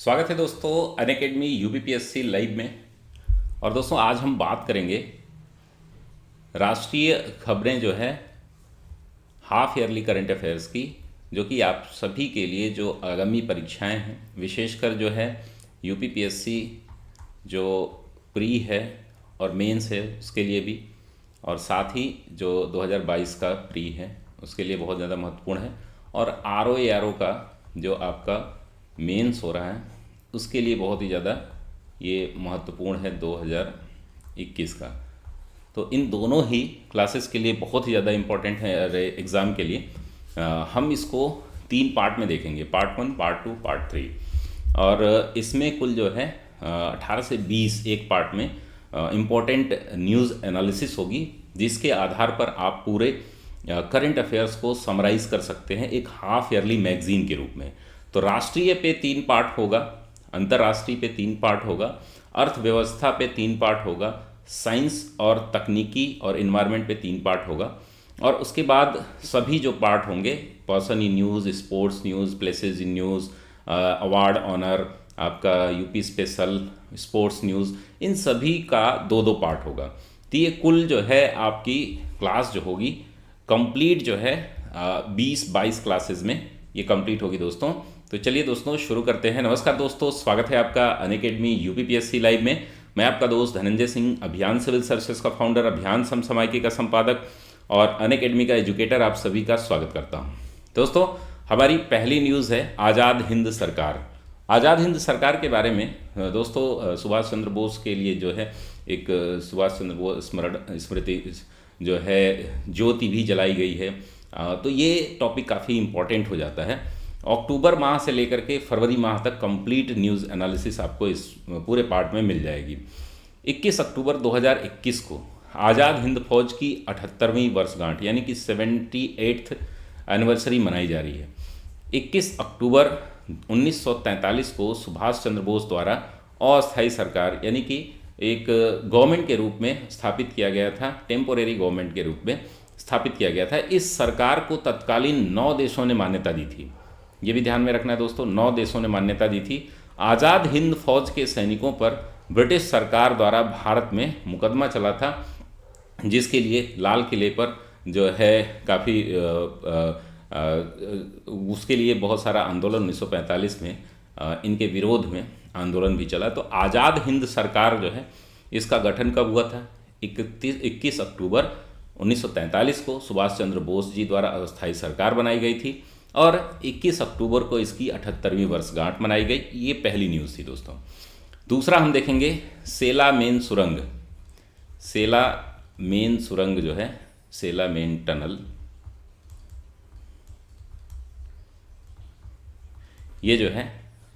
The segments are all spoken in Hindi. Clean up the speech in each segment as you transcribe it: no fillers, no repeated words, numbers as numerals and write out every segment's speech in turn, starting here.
स्वागत है दोस्तों अनअकैडमी यूपीपीएससी लाइव में। और दोस्तों आज हम बात करेंगे राष्ट्रीय खबरें जो है हाफ ईयरली करंट अफेयर्स की, जो कि आप सभी के लिए जो आगामी परीक्षाएं हैं, विशेषकर जो है यूपीपीएससी जो प्री है और मेंस है उसके लिए भी, और साथ ही जो 2022 का प्री है उसके लिए बहुत ज़्यादा महत्वपूर्ण है, और आरओ का जो आपका मेंस हो रहा है उसके लिए बहुत ही ज़्यादा ये महत्वपूर्ण है 2021 का। तो इन दोनों ही क्लासेस के लिए बहुत ही ज़्यादा इम्पोर्टेंट है एग्ज़ाम के लिए। हम इसको 3 पार्ट में देखेंगे, पार्ट 1, पार्ट 2, पार्ट 3। और इसमें कुल जो है 18 से 20 एक पार्ट में इम्पोर्टेंट न्यूज़ एनालिसिस होगी, जिसके आधार पर आप पूरे करंट अफेयर्स को समराइज़ कर सकते हैं एक हाफ ईयरली मैगजीन के रूप में। तो राष्ट्रीय पे 3 पार्ट होगा, अंतर्राष्ट्रीय पे 3 पार्ट होगा, अर्थव्यवस्था पे 3 पार्ट होगा, साइंस और तकनीकी और इन्वायरमेंट पे 3 पार्ट होगा, और उसके बाद सभी जो पार्ट होंगे person in news, sports news, places in news, award honour, आपका यूपी स्पेशल, स्पोर्ट्स न्यूज़, इन सभी का 2-2 पार्ट होगा। तो ये कुल जो है आपकी क्लास जो होगी कंप्लीट जो है 20-22 क्लासेस में ये कंप्लीट होगी दोस्तों। तो चलिए दोस्तों शुरू करते हैं। नमस्कार दोस्तों, स्वागत है आपका अनअकैडमी यूपीपीएससी लाइव में। मैं आपका दोस्त धनंजय सिंह, अभियान सिविल सर्विसेज का फाउंडर, अभियान समसामयिकी का संपादक और अनअकैडमी का एजुकेटर, आप सभी का स्वागत करता हूं। दोस्तों हमारी पहली न्यूज़ है आज़ाद हिंद सरकार। आज़ाद हिंद सरकार के बारे में दोस्तों सुभाष चंद्र बोस के लिए जो है एक सुभाष चंद्र बोस स्मृति जो है ज्योति भी जलाई गई है। तो ये टॉपिक काफ़ी इम्पोर्टेंट हो जाता है। अक्टूबर माह से लेकर के फरवरी माह तक कंप्लीट न्यूज़ एनालिसिस आपको इस पूरे पार्ट में मिल जाएगी। 21 अक्टूबर 2021 को आज़ाद हिंद फौज की 78वीं वर्षगांठ यानी कि 78th एनिवर्सरी मनाई जा रही है। 21 अक्टूबर 1943 को सुभाष चंद्र बोस द्वारा अस्थायी सरकार यानी कि एक गवर्नमेंट के रूप में स्थापित किया गया था, टेम्पोरेरी गवर्नमेंट के रूप में स्थापित किया गया था। इस सरकार को तत्कालीन 9 देशों ने मान्यता दी थी। ये भी ध्यान में रखना है दोस्तों, 9 देशों ने मान्यता दी थी। आज़ाद हिंद फौज के सैनिकों पर ब्रिटिश सरकार द्वारा भारत में मुकदमा चला था, जिसके लिए लाल किले पर जो है काफ़ी उसके लिए बहुत सारा आंदोलन 1945 में इनके विरोध में आंदोलन भी चला। तो आज़ाद हिंद सरकार जो है इसका गठन कब हुआ था? 21 अक्टूबर 1943 को सुभाष चंद्र बोस जी द्वारा अस्थायी सरकार बनाई गई थी, और 21 अक्टूबर को इसकी 78वीं वर्षगांठ मनाई गई। ये पहली न्यूज़ थी दोस्तों। दूसरा हम देखेंगे सेला मेन सुरंग। सेला मेन सुरंग जो है, सेला मेन टनल, ये जो है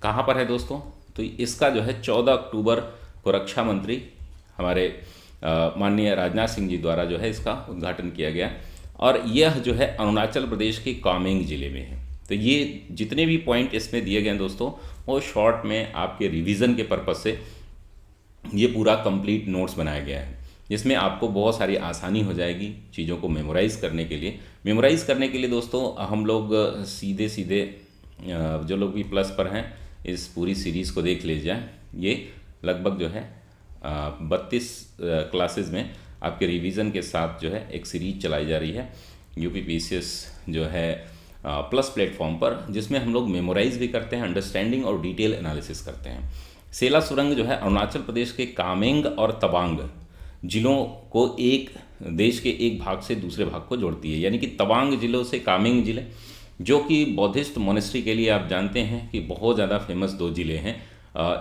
कहाँ पर है दोस्तों? तो इसका जो है 14 अक्टूबर को रक्षा मंत्री हमारे माननीय राजनाथ सिंह जी द्वारा जो है इसका उद्घाटन किया गया, और यह जो है अरुणाचल प्रदेश के कामेंग ज़िले में है। तो ये जितने भी पॉइंट इसमें दिए गए हैं दोस्तों, वो शॉर्ट में आपके रिवीजन के पर्पज़ से ये पूरा कंप्लीट नोट्स बनाया गया है, जिसमें आपको बहुत सारी आसानी हो जाएगी चीज़ों को मेमोराइज़ करने के लिए। मेमोराइज़ करने के लिए दोस्तों हम लोग सीधे सीधे जो लोग भी प्लस पर हैं इस पूरी सीरीज़ को देख लीजिए। ये लगभग जो है 32 क्लासेस में आपके रिवीजन के साथ जो है एक सीरीज चलाई जा रही है यूपीपीसीएस जो है प्लस प्लेटफॉर्म पर, जिसमें हम लोग मेमोराइज भी करते हैं, अंडरस्टैंडिंग और डिटेल एनालिसिस करते हैं। सेला सुरंग जो है अरुणाचल प्रदेश के कामेंग और तवांग जिलों को एक देश के एक भाग से दूसरे भाग को जोड़ती है। यानी कि तवांग जिलों से कामेंग जिले, जो कि बौद्धिस्ट मोनेस्ट्री के लिए आप जानते हैं कि बहुत ज़्यादा फेमस 2 जिले हैं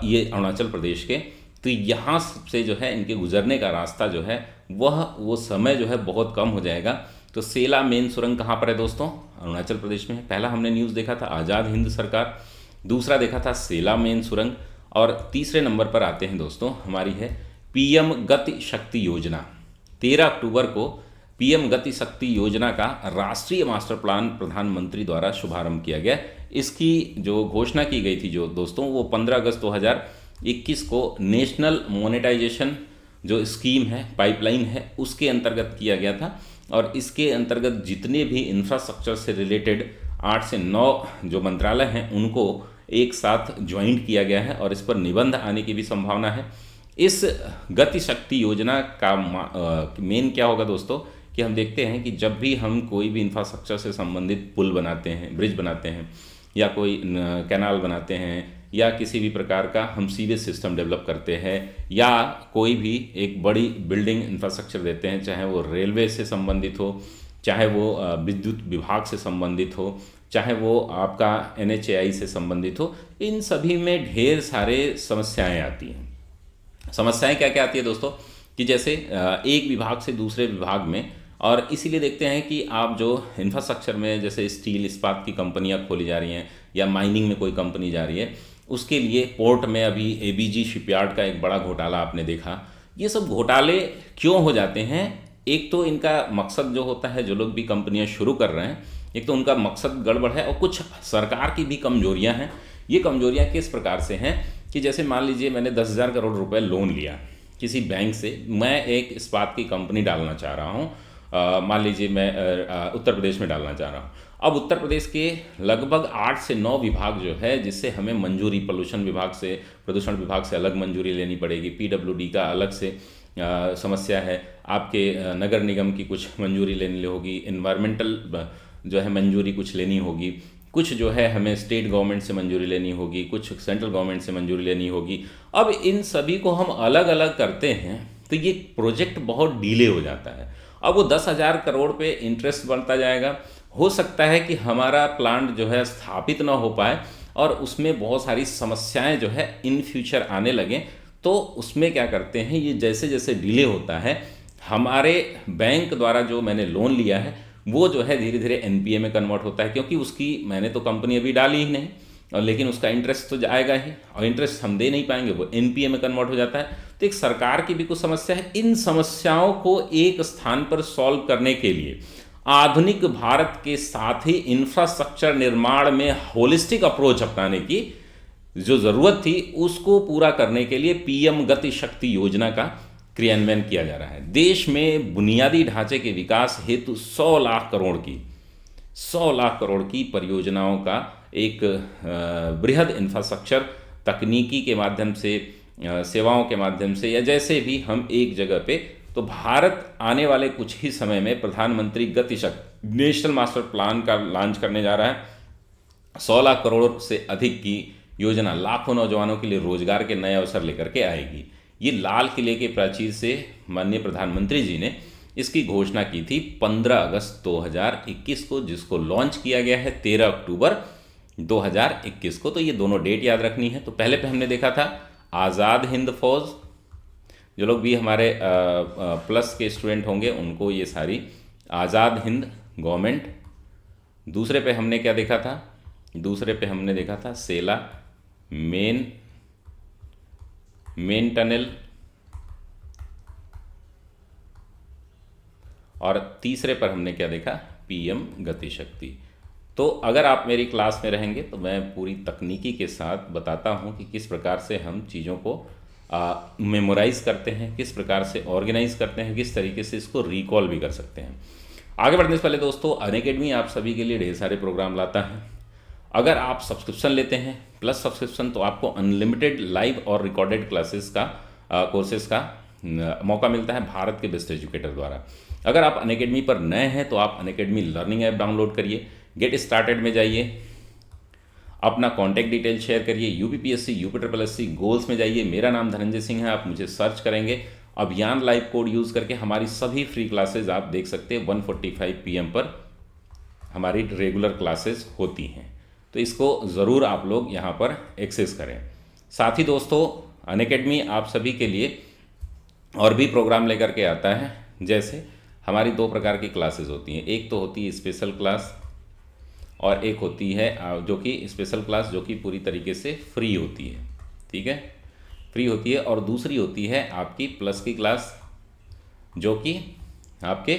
ये अरुणाचल प्रदेश के। तो यहाँ से जो है इनके गुजरने का रास्ता जो है वो समय जो है बहुत कम हो जाएगा। तो सेला मेन सुरंग कहाँ पर है दोस्तों? अरुणाचल प्रदेश में है। पहला हमने न्यूज़ देखा था आज़ाद हिंद सरकार, दूसरा देखा था सेला मेन सुरंग, और तीसरे नंबर पर आते हैं दोस्तों हमारी है पीएम गति शक्ति योजना। 13 अक्टूबर को पीएम गति शक्ति योजना का राष्ट्रीय मास्टर प्लान प्रधानमंत्री द्वारा शुभारंभ किया गया। इसकी जो घोषणा की गई थी जो दोस्तों, वो 15 अगस्त 2021 को नेशनल मोनेटाइजेशन जो स्कीम है, पाइपलाइन है, उसके अंतर्गत किया गया था। और इसके अंतर्गत जितने भी इंफ्रास्ट्रक्चर से रिलेटेड 8 से 9 जो मंत्रालय हैं उनको एक साथ ज्वाइंट किया गया है और इस पर निबंध आने की भी संभावना है। इस गति शक्ति योजना का मेन क्या होगा दोस्तों कि हम देखते हैं कि जब भी हम कोई भी इंफ्रास्ट्रक्चर से संबंधित पुल बनाते हैं, ब्रिज बनाते हैं, या कोई कैनाल बनाते हैं, या किसी भी प्रकार का हम सीवेज सिस्टम डेवलप करते हैं, या कोई भी एक बड़ी बिल्डिंग इंफ्रास्ट्रक्चर देते हैं, चाहे वो रेलवे से संबंधित हो, चाहे वो विद्युत विभाग से संबंधित हो, चाहे वो आपका NHAI से संबंधित हो, इन सभी में ढेर सारे समस्याएं आती हैं। समस्याएं क्या क्या आती है दोस्तों कि जैसे एक विभाग से दूसरे विभाग में, और इसीलिए देखते हैं कि आप जो इंफ्रास्ट्रक्चर में जैसे स्टील इस्पात की कंपनियां खोली जा रही हैं, या माइनिंग में कोई कंपनी जा रही है, उसके लिए पोर्ट में अभी ABG शिपयार्ड का एक बड़ा घोटाला आपने देखा। ये सब घोटाले क्यों हो जाते हैं? एक तो इनका मकसद जो होता है, जो लोग भी कंपनियां शुरू कर रहे हैं, एक तो उनका मकसद गड़बड़ है, और कुछ सरकार की भी कमजोरियां हैं। ये कमजोरियां किस प्रकार से हैं कि जैसे मान लीजिए मैंने 10,000 करोड़ रुपए लोन लिया किसी बैंक से, मैं एक इस्पात की कंपनी डालना चाह रहा हूँ, मान लीजिए मैं उत्तर प्रदेश में डालना चाह रहा हूँ। अब उत्तर प्रदेश के लगभग 8 से 9 विभाग जो है, जिससे हमें मंजूरी प्रदूषण विभाग से अलग मंजूरी लेनी पड़ेगी, PWD का अलग से समस्या है, आपके नगर निगम की कुछ मंजूरी लेनी होगी, इन्वायरमेंटल जो है मंजूरी कुछ लेनी होगी, कुछ जो है हमें स्टेट गवर्नमेंट से मंजूरी लेनी होगी, कुछ सेंट्रल गवर्नमेंट से मंजूरी लेनी होगी। अब इन सभी को हम अलग अलग करते हैं तो ये प्रोजेक्ट बहुत डिले हो जाता है। अब वो 10,000 करोड़ पे इंटरेस्ट बढ़ता जाएगा, हो सकता है कि हमारा प्लांट जो है स्थापित ना हो पाए, और उसमें बहुत सारी समस्याएं जो है इन फ्यूचर आने लगें। तो उसमें क्या करते हैं, ये जैसे जैसे डिले होता है, हमारे बैंक द्वारा जो मैंने लोन लिया है वो जो है धीरे धीरे NPA में कन्वर्ट होता है, क्योंकि उसकी मैंने तो कंपनी अभी डाली ही नहीं, और लेकिन उसका इंटरेस्ट तो जाएगा ही, और इंटरेस्ट हम दे नहीं पाएंगे, वो NPA में कन्वर्ट हो जाता है। तो एक सरकार की भी कुछ समस्या है। इन समस्याओं को एक स्थान पर सॉल्व करने के लिए आधुनिक भारत के साथ ही इंफ्रास्ट्रक्चर निर्माण में होलिस्टिक अप्रोच अपनाने की जो ज़रूरत थी, उसको पूरा करने के लिए PM गति शक्ति योजना का क्रियान्वयन किया जा रहा है। देश में बुनियादी ढांचे के विकास हेतु 100 लाख करोड़ की परियोजनाओं का एक बृहद इंफ्रास्ट्रक्चर तकनीकी के माध्यम से, सेवाओं के माध्यम से, या जैसे भी हम एक जगह पे, तो भारत आने वाले कुछ ही समय में प्रधानमंत्री गति शक्ति नेशनल मास्टर प्लान का लॉन्च करने जा रहा है। 100 लाख करोड़ से अधिक की योजना लाखों नौजवानों के लिए रोजगार के नए अवसर लेकर के आएगी। ये लाल किले के प्राचीर से माननीय प्रधानमंत्री जी ने इसकी घोषणा की थी 15 अगस्त 2021 को, जिसको लॉन्च किया गया है 13 अक्टूबर 2021 को। तो ये दोनों डेट याद रखनी है। तो पहले पे हमने देखा था आज़ाद हिंद फौज, जो लोग भी हमारे प्लस के स्टूडेंट होंगे उनको ये सारी आज़ाद हिंद गवर्नमेंट। दूसरे पे हमने क्या देखा था? दूसरे पे हमने देखा था सेला मेन टनल, और तीसरे पर हमने क्या देखा? PM गति शक्ति। तो अगर आप मेरी क्लास में रहेंगे तो मैं पूरी तकनीकी के साथ बताता हूँ कि किस प्रकार से हम चीज़ों को मेमोराइज करते हैं, किस प्रकार से ऑर्गेनाइज करते हैं, किस तरीके से इसको रिकॉल भी कर सकते हैं। आगे बढ़ने से पहले दोस्तों, अनअकैडमी आप सभी के लिए ढेर सारे प्रोग्राम लाता है। अगर आप सब्सक्रिप्शन लेते हैं प्लस सब्सक्रिप्शन, तो आपको अनलिमिटेड लाइव और रिकॉर्डेड क्लासेस का कोर्सेज का मौका मिलता है भारत के बेस्ट एजुकेटर द्वारा। अगर आप अनअकैडमी पर नए हैं तो आप अनअकैडमी लर्निंग ऐप डाउनलोड करिए, गेट स्टार्टेड में जाइए, अपना कॉन्टैक्ट डिटेल शेयर करिए, UPPSC UPSSC गोल्स में जाइए, मेरा नाम धनंजय सिंह है, आप मुझे सर्च करेंगे, अभियान लाइव कोड यूज़ करके हमारी सभी फ्री क्लासेज आप देख सकते हैं। 1:45 PM पर हमारी रेगुलर क्लासेस होती हैं, तो इसको ज़रूर आप लोग यहाँ पर एक्सेस करें। साथ ही दोस्तों, अनअकैडमी आप सभी के लिए और भी प्रोग्राम लेकर के आता है। जैसे हमारी 2 प्रकार की क्लासेस होती हैं, एक तो होती है स्पेशल क्लास, और एक होती है जो कि स्पेशल क्लास जो कि पूरी तरीके से फ्री होती है, ठीक है, फ्री होती है। और दूसरी होती है आपकी प्लस की क्लास, जो कि आपके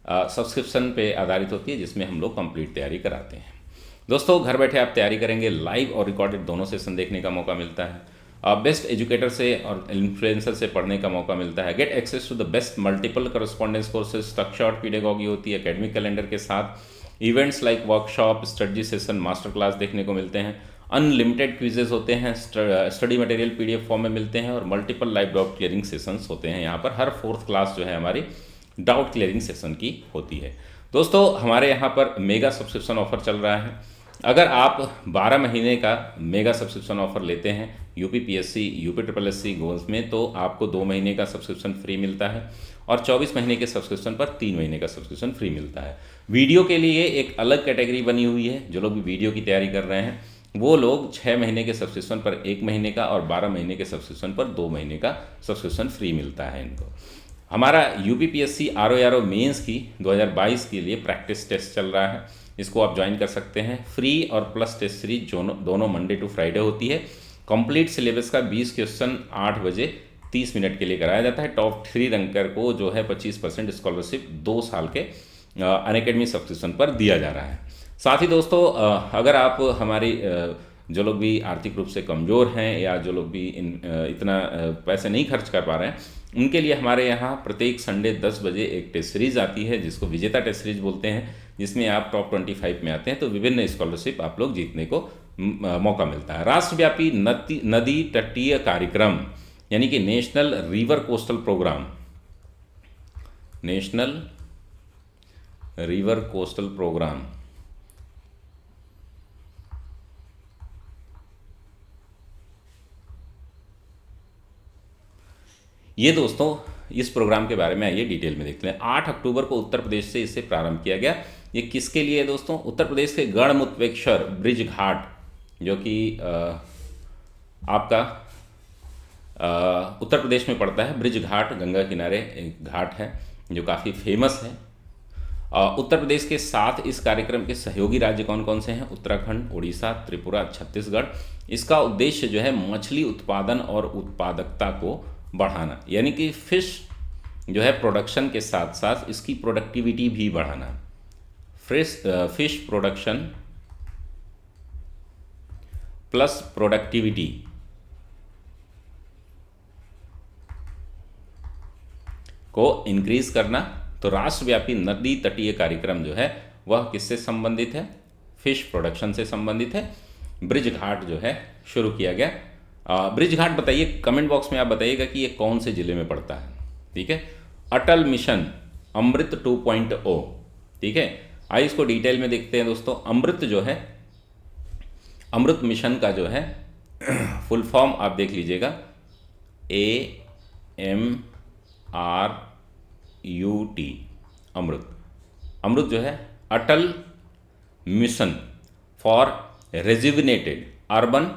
सब्सक्रिप्शन पे आधारित होती है, जिसमें हम लोग कंप्लीट तैयारी कराते हैं। दोस्तों, घर बैठे आप तैयारी करेंगे, लाइव और रिकॉर्डेड दोनों सेशन देखने का मौका मिलता है, बेस्ट एजुकेटर से और इन्फ्लुएंसर से पढ़ने का मौका मिलता है, get access to the best multiple correspondence courses, structured pedagogy होती है एकेडमिक कैलेंडर के साथ, events like workshop, study session, master class देखने को मिलते हैं, अनलिमिटेड क्विजेज होते हैं, स्टडी मटेरियल पीडीएफ फॉर्म में मिलते हैं, और multiple live doubt clearing sessions होते हैं। यहाँ पर हर 4th क्लास जो है हमारी डाउट क्लियरिंग सेशन की होती है। दोस्तों हमारे यहाँ पर मेगा सब्सक्रिप्शन ऑफर चल रहा है। अगर आप 12 महीने का मेगा सब्सक्रिप्शन ऑफर लेते हैं यूपीपीएससी, यूपीएससी गोल्स में, तो आपको 2 महीने का सब्सक्रिप्शन फ्री मिलता है, और 24 महीने के सब्सक्रिप्शन पर 3 महीने का सब्सक्रिप्शन फ्री मिलता है। वीडियो के लिए एक अलग कैटेगरी बनी हुई है। जो लोग भी वीडियो की तैयारी कर रहे हैं वो लोग 6 महीने के सब्सक्रिप्शन पर 1 महीने का, और 12 महीने के सब्सक्रिप्शन पर 2 महीने का सब्सक्रिप्शन फ्री मिलता है इनको। हमारा यूपीपीएससी आरओ मेंस की 2022 के लिए प्रैक्टिस टेस्ट चल रहा है, इसको आप ज्वाइन कर सकते हैं। फ्री और प्लस टेस्ट सीरीज दोनों मंडे टू फ्राइडे होती है। कंप्लीट सिलेबस का 20 क्वेश्चन 8 बजे 30 मिनट के लिए कराया जाता है। टॉप 3 रैंकर को जो है 25% स्कॉलरशिप 2 साल के अनअकैडमी सब्सक्रिप्शन पर दिया जा रहा है। साथ ही दोस्तों अगर आप हमारी जो लोग भी आर्थिक रूप से कमज़ोर हैं, या जो लोग भी इतना पैसे नहीं खर्च कर पा रहे हैं, उनके लिए हमारे यहाँ प्रत्येक संडे 10 बजे एक टेस्ट सीरीज आती है, जिसको विजेता टेस्ट सीरीज बोलते हैं, जिसमें आप टॉप 25 में आते हैं तो विभिन्न स्कॉलरशिप आप लोग जीतने को मौका मिलता है। राष्ट्रव्यापी नदी तटीय कार्यक्रम यानी कि national river coastal programme, national river coastal programme ये दोस्तों इस प्रोग्राम के बारे में आइए डिटेल में देखते हैं। 8 अक्टूबर को उत्तर प्रदेश से इसे प्रारंभ किया गया। ये किसके लिए है दोस्तों? उत्तर प्रदेश के गढ़मुक्तेश्वर ब्रिज घाट, जो कि आपका उत्तर प्रदेश में पड़ता है। ब्रिज घाट गंगा किनारे एक घाट है जो काफ़ी फेमस है। उत्तर प्रदेश के साथ इस कार्यक्रम के सहयोगी राज्य कौन कौन से हैं? उत्तराखंड, उड़ीसा, त्रिपुरा, छत्तीसगढ़। इसका उद्देश्य जो है मछली उत्पादन और उत्पादकता को बढ़ाना, यानी कि फिश जो है प्रोडक्शन के साथ साथ इसकी प्रोडक्टिविटी भी बढ़ाना। फिश प्रोडक्शन प्लस प्रोडक्टिविटी को इंक्रीज करना। तो राष्ट्रव्यापी नदी तटीय कार्यक्रम जो है वह किससे संबंधित है? फिश प्रोडक्शन से संबंधित है। ब्रिज घाट जो है शुरू किया गया। ब्रिज घाट बताइए, कमेंट बॉक्स में आप बताइएगा कि ये कौन से जिले में पड़ता है। ठीक है। अटल मिशन अमृत 2.0। ठीक है, आइए इसको डिटेल में देखते हैं दोस्तों। अमृत जो है, अमृत मिशन का जो है फुल फॉर्म आप देख लीजिएगा, AMRUT, अमृत। अमृत जो है Atal mission for rejuvenated urban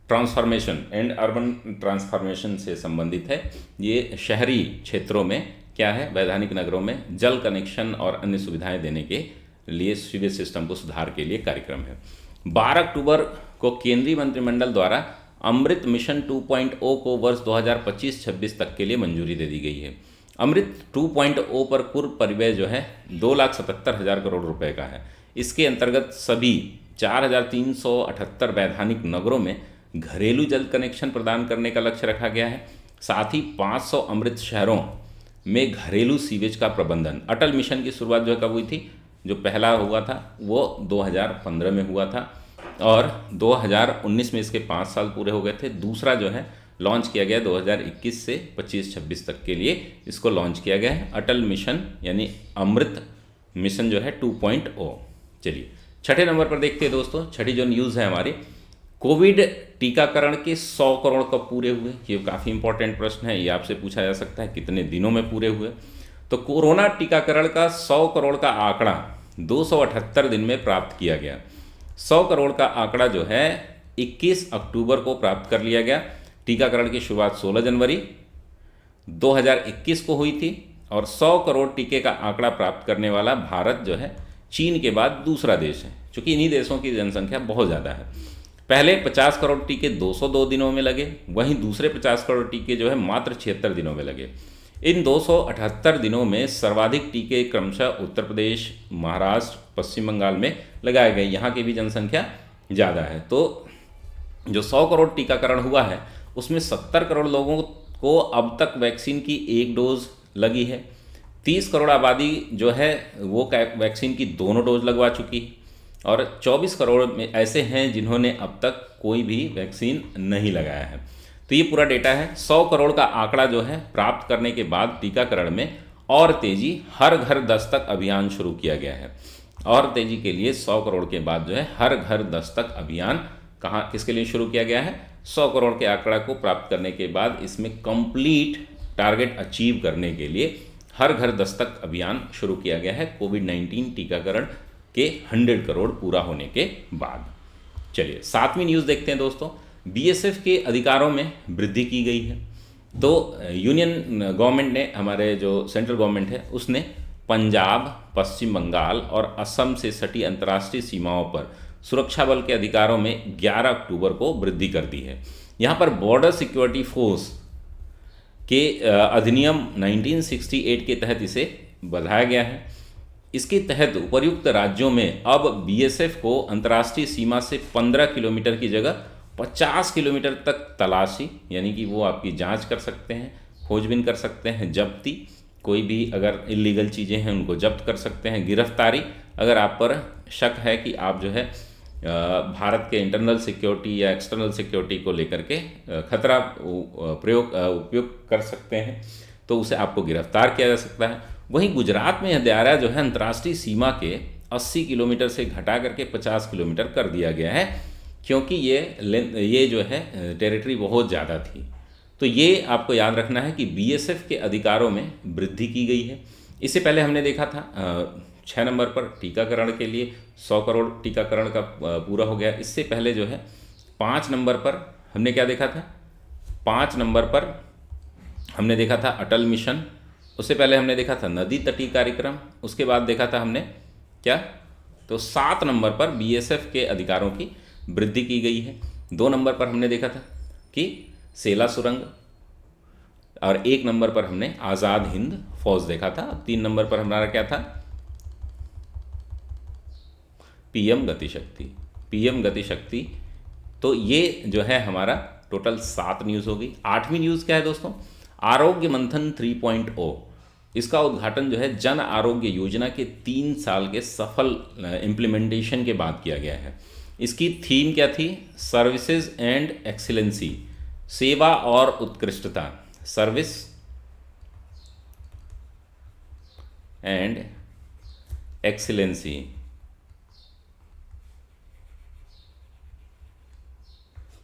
transformation and urban transformation से संबंधित है। ये शहरी क्षेत्रों में क्या है, वैधानिक नगरों में जल कनेक्शन और अन्य सुविधाएं देने के लिए सीवेज सिस्टम को सुधार के लिए कार्यक्रम है। 12 अक्टूबर को केंद्रीय मंत्रिमंडल द्वारा अमृत मिशन 2.0 को वर्ष 2025-26 तक के लिए मंजूरी दे दी गई है। अमृत 2.0 पर पूर्व परिव्यय जो है 2,77,000 करोड़ रुपए का है। इसके अंतर्गत सभी 4,378 वैधानिक नगरों में घरेलू जल कनेक्शन प्रदान करने का लक्ष्य रखा गया है। साथ ही 500 अमृत शहरों में घरेलू सीवेज का प्रबंधन। अटल मिशन की शुरुआत जो है कब हुई थी? जो पहला हुआ था वो 2015 में हुआ था, और 2019 में इसके 5 साल पूरे हो गए थे। दूसरा जो है लॉन्च किया गया 2021 से 25-26 तक के लिए इसको लॉन्च किया गया है। अटल मिशन यानी अमृत मिशन जो है 2.0। चलिए छठे नंबर पर देखते हैं दोस्तों। छठी जो न्यूज़ है हमारी, कोविड टीकाकरण के 100 करोड़ कब पूरे हुए? ये काफ़ी इंपॉर्टेंट प्रश्न है। ये आपसे पूछा जा सकता है कितने दिनों में पूरे हुए। तो कोरोना टीकाकरण का 100 करोड़ का आंकड़ा 278 दिन में प्राप्त किया गया। 100 करोड़ का आंकड़ा जो है 21 अक्टूबर को प्राप्त कर लिया गया। टीकाकरण की शुरुआत 16 जनवरी 2021 को हुई थी, और 100 करोड़ टीके का आंकड़ा प्राप्त करने वाला भारत जो है चीन के बाद दूसरा देश है, क्योंकि इन्हीं देशों की जनसंख्या बहुत ज़्यादा है। पहले 50 करोड़ टीके 202 दिनों में लगे, वहीं दूसरे 50 करोड़ टीके जो है मात्र 76 दिनों में लगे। इन 278 दिनों में सर्वाधिक टीके क्रमशः उत्तर प्रदेश, महाराष्ट्र, पश्चिम बंगाल में लगाए गए। यहाँ की भी जनसंख्या ज़्यादा है। तो जो 100 करोड़ टीकाकरण हुआ है उसमें 70 करोड़ लोगों को अब तक वैक्सीन की 1 डोज लगी है। 30 करोड़ आबादी जो है वो वैक्सीन की दोनों डोज लगवा चुकी है। और 24 करोड़ में ऐसे हैं जिन्होंने अब तक कोई भी वैक्सीन नहीं लगाया है। तो ये पूरा डेटा है। 100 करोड़ का आंकड़ा जो है प्राप्त करने के बाद टीकाकरण में और तेजी, हर घर दस्तक अभियान शुरू किया गया है। और तेजी के लिए 100 करोड़ के बाद जो है हर घर दस्तक अभियान कहाँ किसके लिए शुरू किया गया है? 100 करोड़ के आंकड़ा को प्राप्त करने के बाद इसमें कंप्लीट टारगेट अचीव करने के लिए हर घर दस्तक अभियान शुरू किया गया है कोविड-19 टीकाकरण के 100 करोड़ पूरा होने के बाद। चलिए 7वीं न्यूज़ देखते हैं दोस्तों। बीएसएफ के अधिकारों में वृद्धि की गई है। तो यूनियन गवर्नमेंट ने, हमारे जो सेंट्रल गवर्नमेंट है उसने पंजाब, पश्चिम बंगाल और असम से सटी अंतर्राष्ट्रीय सीमाओं पर सुरक्षा बल के अधिकारों में 11 अक्टूबर को वृद्धि कर दी है। यहाँ पर बॉर्डर सिक्योरिटी फोर्स के अधिनियम 1968 के तहत इसे बढ़ाया गया है। इसके तहत उपर्युक्त राज्यों में अब बीएसएफ को अंतर्राष्ट्रीय सीमा से 15 किलोमीटर की जगह 50 किलोमीटर तक तलाशी, यानी कि वो आपकी जांच कर सकते हैं, खोजबीन कर सकते हैं, जब्ती, कोई भी अगर इलीगल चीज़ें हैं उनको जब्त कर सकते हैं, गिरफ्तारी, अगर आप पर शक है कि आप जो है भारत के इंटरनल सिक्योरिटी या एक्सटर्नल सिक्योरिटी को लेकर के खतरा उपयोग कर सकते हैं, तो उसे आपको गिरफ्तार किया जा सकता है। वहीं गुजरात में यह दायरा जो है अंतर्राष्ट्रीय सीमा के 80 किलोमीटर से घटा करके 50 किलोमीटर कर दिया गया है, क्योंकि ये जो है टेरिटरी बहुत ज़्यादा थी। तो ये आपको याद रखना है कि बीएसएफ के अधिकारों में वृद्धि की गई है। इससे पहले हमने देखा था 6 नंबर पर टीकाकरण के लिए 100 करोड़ टीकाकरण का पूरा हो गया। इससे पहले जो है 5 नंबर पर हमने क्या देखा था? 5 नंबर पर हमने देखा था अटल मिशन। उससे पहले हमने देखा था नदी तटीय कार्यक्रम। उसके बाद देखा था हमने क्या? तो 7 नंबर पर बीएसएफ के अधिकारों की वृद्धि की गई है। 2 नंबर पर हमने देखा था कि सेला सुरंग, और 1 नंबर पर हमने आज़ाद हिंद फौज देखा था। 3 नंबर पर हमारा क्या था? पीएम गतिशक्ति। पीएम गतिशक्ति। तो ये जो है हमारा टोटल 7 न्यूज़ होगी। 8वीं न्यूज़ क्या है दोस्तों? आरोग्य मंथन 3.0। इसका उद्घाटन जो है जन आरोग्य योजना के 3 साल के सफल इम्प्लीमेंटेशन के बाद किया गया है। इसकी थीम क्या थी? सर्विसेज एंड एक्सीलेंसी, सेवा और उत्कृष्टता। सर्विस एंड एक्सीलेंसी,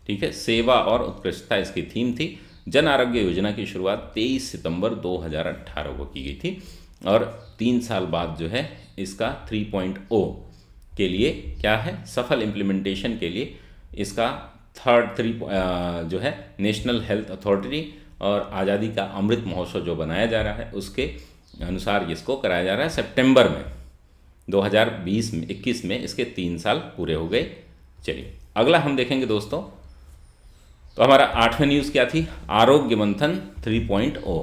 ठीक है, सेवा और उत्कृष्टता इसकी थीम थी। जन आरोग्य योजना की शुरुआत 23 सितंबर 2018 को की गई थी और 3 साल बाद जो है इसका 3.0 के लिए क्या है, सफल इम्प्लीमेंटेशन के लिए इसका जो है नेशनल हेल्थ अथॉरिटी और आज़ादी का अमृत महोत्सव जो बनाया जा रहा है उसके अनुसार इसको कराया जा रहा है। सितंबर में 2021 में इसके 3 साल पूरे हो गए। चलिए अगला हम देखेंगे दोस्तों। तो हमारा 8वां न्यूज़ क्या थी? आरोग्य मंथन 3.0,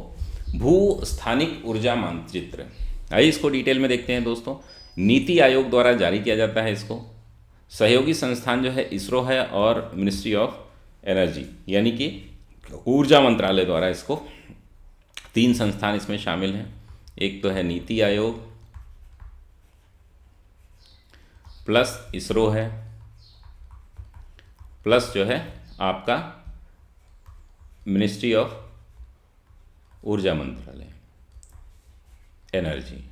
भू स्थानिक ऊर्जा मानचित्र। आइए इसको डिटेल में देखते हैं दोस्तों। नीति आयोग द्वारा जारी किया जाता है इसको। सहयोगी संस्थान जो है इसरो है और मिनिस्ट्री ऑफ एनर्जी, यानी कि ऊर्जा मंत्रालय द्वारा इसको 3 संस्थान इसमें शामिल हैं। एक तो है नीति आयोग, प्लस इसरो है, प्लस जो है आपका मिनिस्ट्री ऑफ ऊर्जा मंत्रालय, एनर्जी।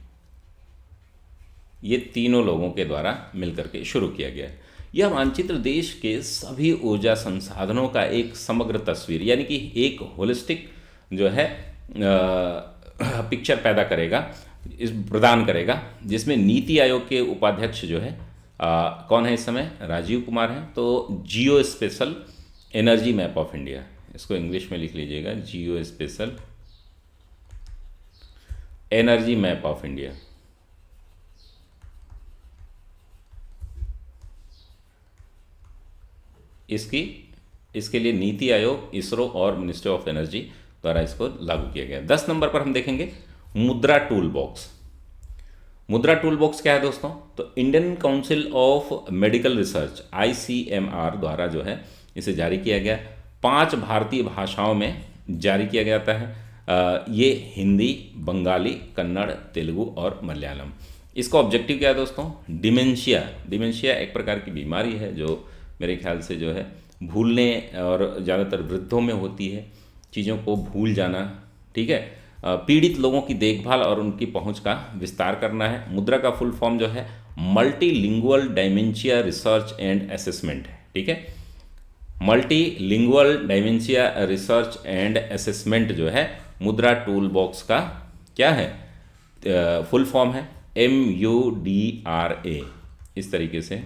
ये तीनों लोगों के द्वारा मिलकर के शुरू किया गया है। यह मानचित्र देश के सभी ऊर्जा संसाधनों का एक समग्र तस्वीर, यानी कि एक होलिस्टिक जो है पिक्चर पैदा करेगा, प्रदान करेगा, जिसमें नीति आयोग के उपाध्यक्ष जो है कौन है इस समय? राजीव कुमार हैं। तो geo spatial energy map of India, इसको इंग्लिश में लिख लीजिएगा, geo spatial energy map of India. इसके लिए नीति आयोग, इसरो और मिनिस्ट्री ऑफ एनर्जी द्वारा इसको लागू किया गया। 10 नंबर पर हम देखेंगे मुद्रा टूल बॉक्स। मुद्रा टूल बॉक्स क्या है दोस्तों? तो Indian council of medical research ICMR द्वारा जो है इसे जारी किया गया। 5 भारतीय भाषाओं में जारी किया जाता है। ये हिंदी, बंगाली, कन्नड़, तेलुगु और मलयालम। इसका ऑब्जेक्टिव क्या है दोस्तों? डिमेंशिया। डिमेंशिया एक प्रकार की बीमारी है जो मेरे ख्याल से जो है भूलने और ज़्यादातर वृद्धों में होती है, चीज़ों को भूल जाना। ठीक है। पीड़ित लोगों की देखभाल और उनकी पहुंच का विस्तार करना है। मुद्रा का फुल फॉर्म जो है मल्टीलिंगुअल डायमेंशिया रिसर्च एंड असेसमेंट है। ठीक है। मल्टीलिंगुअल डायमेंशिया रिसर्च एंड असेसमेंट जो है मुद्रा टूल बॉक्स का क्या है, फुल फॉर्म है MUDRA, इस तरीके से।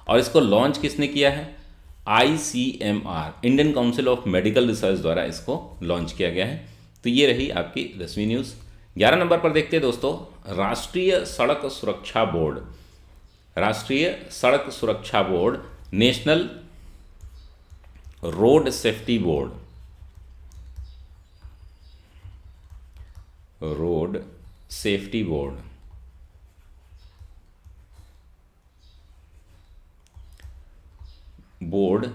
और इसको लॉन्च किसने किया है? ICMR, Indian council of medical research द्वारा इसको लॉन्च किया गया है। तो ये रही आपकी 10वीं न्यूज़। 11 नंबर पर देखते हैं दोस्तों, राष्ट्रीय सड़क सुरक्षा बोर्ड। राष्ट्रीय सड़क सुरक्षा board, national road safety board, road safety board board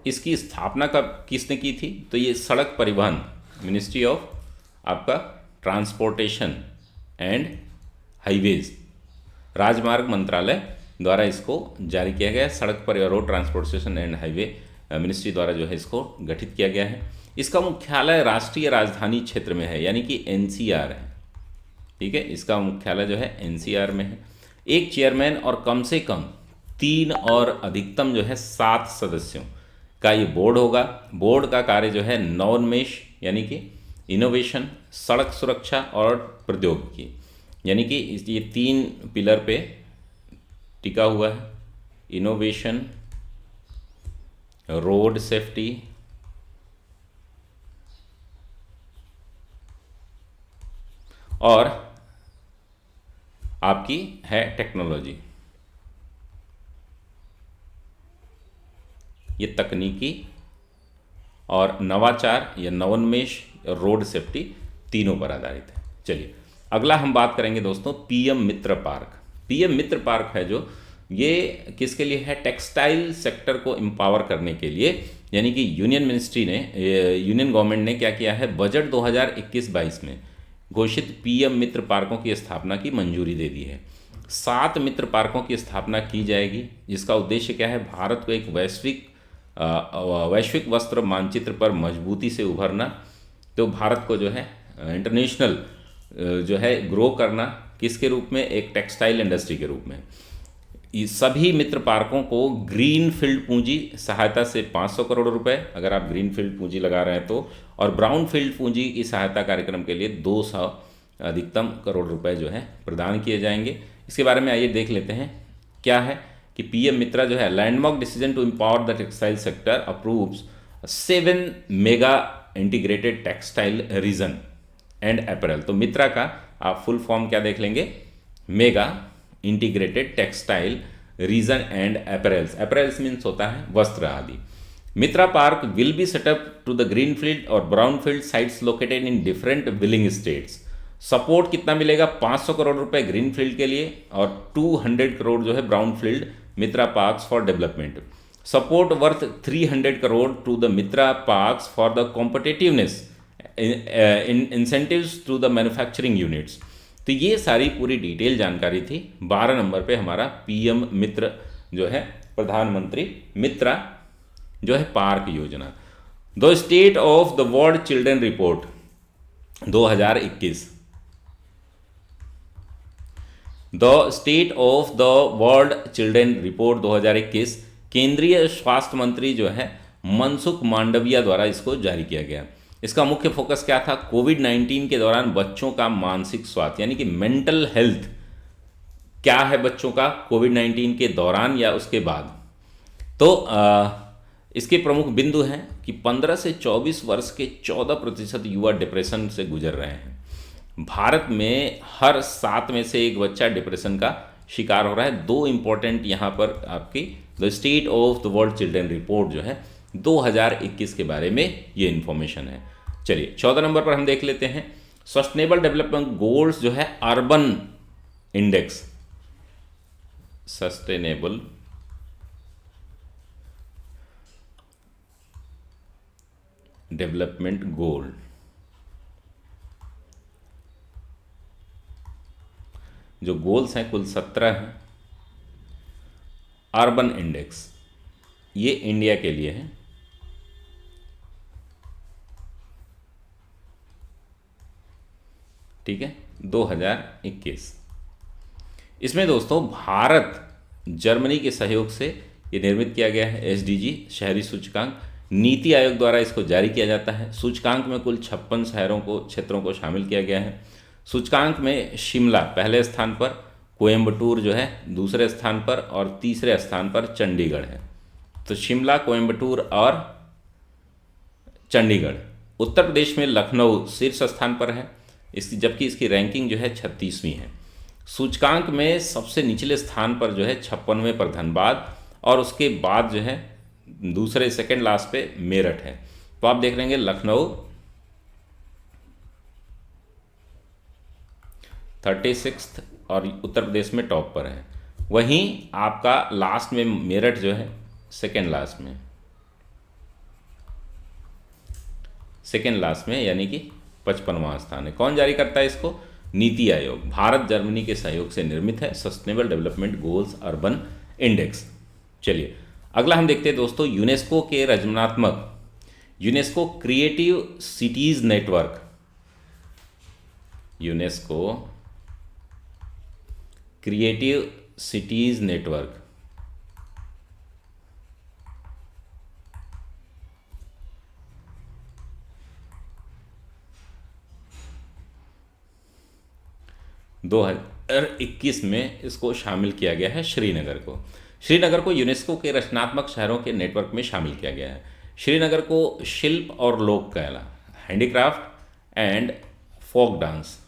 इसकी स्थापना कब किसने की थी? तो ये सड़क परिवहन, मिनिस्ट्री ऑफ आपका ट्रांसपोर्टेशन एंड हाईवेज, राजमार्ग मंत्रालय द्वारा इसको जारी किया गया है। सड़क परिवहन, road transportation and highway ministry द्वारा जो है इसको गठित किया गया है। इसका मुख्यालय राष्ट्रीय राजधानी क्षेत्र में है, यानी कि NCR है। ठीक है, इसका मुख्यालय जो है NCR में है। एक चेयरमैन और कम से कम 3 और अधिकतम जो है 7 सदस्यों का ये बोर्ड होगा। बोर्ड का कार्य जो है नवोन्मेष यानी कि इनोवेशन, सड़क सुरक्षा और प्रौद्योगिकी, यानी कि ये 3 पिलर पे टिका हुआ है। इनोवेशन, रोड सेफ्टी और आपकी है टेक्नोलॉजी। ये तकनीकी और नवाचार या नवोन्मेष और रोड सेफ्टी तीनों पर आधारित है। चलिए अगला हम बात करेंगे दोस्तों PM मित्र पार्क। PM मित्र पार्क है जो ये किसके लिए है? टेक्सटाइल सेक्टर को एम्पावर करने के लिए, यानी कि यूनियन मिनिस्ट्री ने, यूनियन गवर्नमेंट ने क्या किया है, बजट 2021-22 में घोषित PM मित्र पार्कों की स्थापना की मंजूरी दे दी है। 7 मित्र पार्कों की स्थापना की जाएगी, जिसका उद्देश्य क्या है? भारत को एक वैश्विक वस्त्र मानचित्र पर मजबूती से उभरना, तो भारत को जो है इंटरनेशनल जो है ग्रो करना, किसके रूप में? एक टेक्सटाइल इंडस्ट्री के रूप में। इस सभी मित्र पार्कों को ग्रीन फील्ड पूंजी सहायता से 500 करोड़ रुपए, अगर आप ग्रीन फील्ड पूंजी लगा रहे हैं तो, और ब्राउन फील्ड पूंजी की सहायता कार्यक्रम के लिए 200 अधिकतम करोड़ रुपए जो है प्रदान किए जाएंगे। इसके बारे में आइए देख लेते हैं क्या है कि PM मित्रा जो है, landmark decision to empower the textile sector approves 7 mega integrated textile region and apparel. तो मित्रा का आप फुल फॉर्म क्या देख लेंगे? Mega integrated textile region and apparels. Apparels means होता है वस्त्र आदि। Mitra park will be set up to the green field और brown field sites located in different willing states. Support कितना मिलेगा? 500 करोड़ रुपए ग्रीन फील्ड के लिए और 200 करोड़ जो है brown field Mitra parks for development. Support worth 300 crore to the Mitra parks for the competitiveness incentives to the manufacturing units. तो ये सारी पूरी डिटेल जानकारी थी। 12 नंबर पे हमारा PM मित्र जो है, प्रधानमंत्री मित्रा जो है पार्क योजना। The state of the world children report 2021, the state of the world children report 2021 केंद्रीय स्वास्थ्य मंत्री जो है मनसुख मांडविया द्वारा इसको जारी किया गया। इसका मुख्य फोकस क्या था? कोविड-19 के दौरान बच्चों का मानसिक स्वास्थ्य, यानी कि मेंटल हेल्थ क्या है बच्चों का कोविड-19 के दौरान या उसके बाद। तो इसके प्रमुख बिंदु हैं कि 15 से 24 वर्ष के 14% युवा डिप्रेशन से गुजर रहे हैं। भारत में हर 7 में से एक बच्चा डिप्रेशन का शिकार हो रहा है। 2 इंपॉर्टेंट यहाँ पर आपकी the state of the world children report जो है 2021 के बारे में ये इंफॉर्मेशन है। चलिए 14 नंबर पर हम देख लेते हैं सस्टेनेबल डेवलपमेंट गोल्स जो है urban index, sustainable development goal जो गोल्स हैं कुल 17 हैं। अर्बन इंडेक्स ये इंडिया के लिए है। ठीक है, 2021। इसमें दोस्तों भारत जर्मनी के सहयोग से ये निर्मित किया गया है। एसडीजी शहरी सूचकांक नीति आयोग द्वारा इसको जारी किया जाता है। सूचकांक में कुल 56 शहरों को क्षेत्रों को शामिल किया गया है। सूचकांक में शिमला पहले स्थान पर, कोयम्बटूर जो है दूसरे स्थान पर और तीसरे स्थान पर चंडीगढ़ है। तो शिमला, कोयम्बटूर और चंडीगढ़। उत्तर प्रदेश में लखनऊ शीर्ष स्थान पर है, इसकी जबकि इसकी रैंकिंग जो है 36वीं है। सूचकांक में सबसे निचले स्थान पर जो है 56वें पर धनबाद और उसके बाद जो है दूसरे सेकंड लास्ट पे मेरठ है। तो आप देख लेंगे लखनऊ 36 और उत्तर प्रदेश में टॉप पर है। वहीं आपका लास्ट में मेरठ जो है सेकंड लास्ट में यानी कि 55वां स्थान है। कौन जारी करता है इसको? नीति आयोग। भारत जर्मनी के सहयोग से निर्मित है sustainable development goals urban index. चलिए अगला हम देखते हैं दोस्तों, यूनेस्को के रचनात्मक UNESCO creative cities network. UNESCO creative cities network दो 2021 में इसको शामिल किया गया है। श्रीनगर को यूनेस्को के रचनात्मक शहरों के नेटवर्क में शामिल किया गया है। श्रीनगर को शिल्प और लोक कला, हैंडीक्राफ्ट एंड फोक डांस,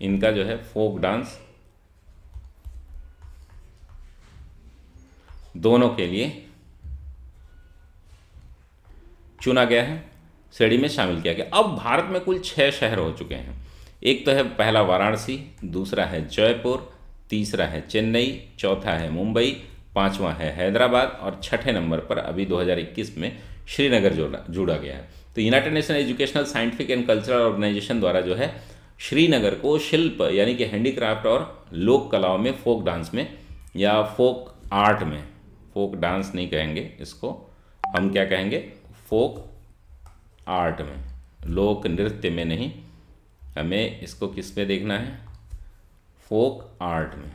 इनका जो है फोक डांस दोनों के लिए चुना गया है, श्रेणी में शामिल किया गया। अब भारत में कुल 6 शहर हो चुके हैं। एक तो है पहला वाराणसी, दूसरा है जयपुर, तीसरा है चेन्नई, चौथा है मुंबई, पांचवा है हैदराबाद और छठे नंबर पर अभी 2021 में श्रीनगर जुड़ा गया है। तो United Nation Educational Scientific and Cultural Organization द्वारा जो है श्रीनगर को शिल्प यानी कि हैंडीक्राफ्ट और लोक कलाओं में, फोक डांस में या फोक आर्ट में, फोक डांस नहीं कहेंगे इसको, हम क्या कहेंगे, फोक आर्ट में, लोक नृत्य में नहीं, हमें इसको किस में देखना है, फोक आर्ट में,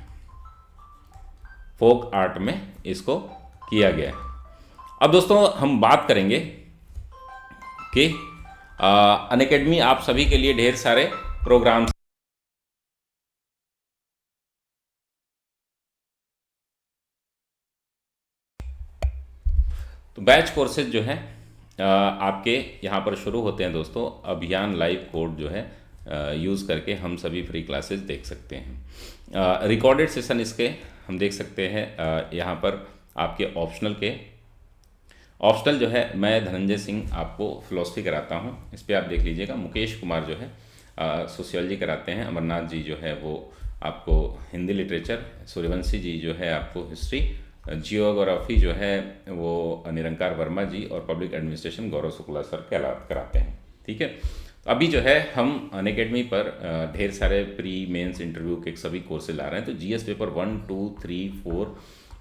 फोक आर्ट में इसको किया गया है। अब दोस्तों हम बात करेंगे कि अनअकैडमी आप सभी के लिए ढेर सारे प्रोग्राम्स, तो बैच कोर्सेज जो है आपके यहाँ पर शुरू होते हैं दोस्तों। अभियान लाइव कोड जो है यूज़ करके हम सभी फ्री क्लासेस देख सकते हैं। रिकॉर्डेड सेशन इसके हम देख सकते हैं यहाँ पर आपके ऑप्शनल जो है मैं धनंजय सिंह आपको फिलोसफी कराता हूँ, इस पर आप देख लीजिएगा। मुकेश कुमार जो है सोशियोलॉजी कराते हैं, अमरनाथ जी जो है वो आपको हिंदी लिटरेचर, सूर्यवंशी जी जो है आपको हिस्ट्री, जियोग्राफी जो है वो निरंकार वर्मा जी और पब्लिक एडमिनिस्ट्रेशन गौरव शुक्ला सर कराते हैं। ठीक है, अभी जो है हम अनअकैडमी पर ढेर सारे प्री मेंस इंटरव्यू के सभी कोर्सेज ला रहे हैं। तो जीएस पेपर 1, 2, 3, 4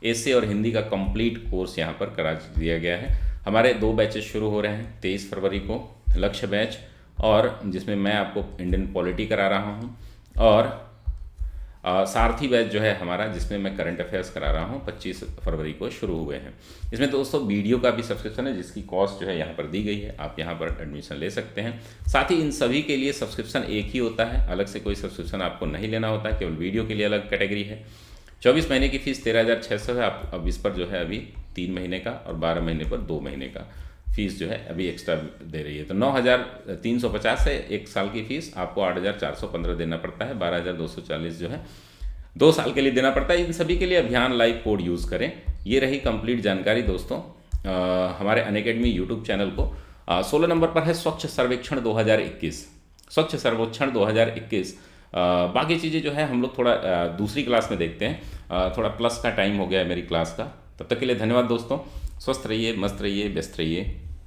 ऐसे और हिंदी का कंप्लीट कोर्स यहाँ पर करा दिया गया है। हमारे 2 बैचेस शुरू हो रहे हैं 23 फरवरी को, लक्ष्य बैच और जिसमें मैं आपको इंडियन पॉलिटी करा रहा हूँ, और सारथी बैच जो है हमारा जिसमें मैं करंट अफेयर्स करा रहा हूँ 25 फरवरी को शुरू हुए हैं। इसमें दोस्तों वीडियो का भी सब्सक्रिप्शन है जिसकी कॉस्ट जो है यहाँ पर दी गई है, आप यहाँ पर एडमिशन ले सकते हैं। साथ ही इन सभी के लिए सब्सक्रिप्शन एक ही होता है, अलग से कोई सब्सक्रिप्शन आपको नहीं लेना होता है, केवल वीडियो के लिए अलग कैटेगरी है। 24 महीने की फीस 13,600 है। आप अब इस पर जो है अभी 3 महीने का और 12 महीने पर 2 महीने का फीस जो है अभी एक्स्ट्रा दे रही है। तो 9,350 है एक साल की फीस, आपको 8,415 देना पड़ता है, 12,240 जो है 2 साल के लिए देना पड़ता है। इन सभी के लिए अभियान लाइव कोड यूज़ करें। ये रही कंप्लीट जानकारी दोस्तों। हमारे अनअकैडमी यूट्यूब चैनल को 16 नंबर पर है स्वच्छ सर्वेक्षण 2021, स्वच्छ सर्वेक्षण 2021। बाकी चीज़ें जो है हम लोग थोड़ा दूसरी क्लास में देखते हैं, थोड़ा प्लस का टाइम हो गया है मेरी क्लास का। तब तक के लिए धन्यवाद दोस्तों, स्वस्थ रहिए, मस्त रहिए, व्यस्त रहिए।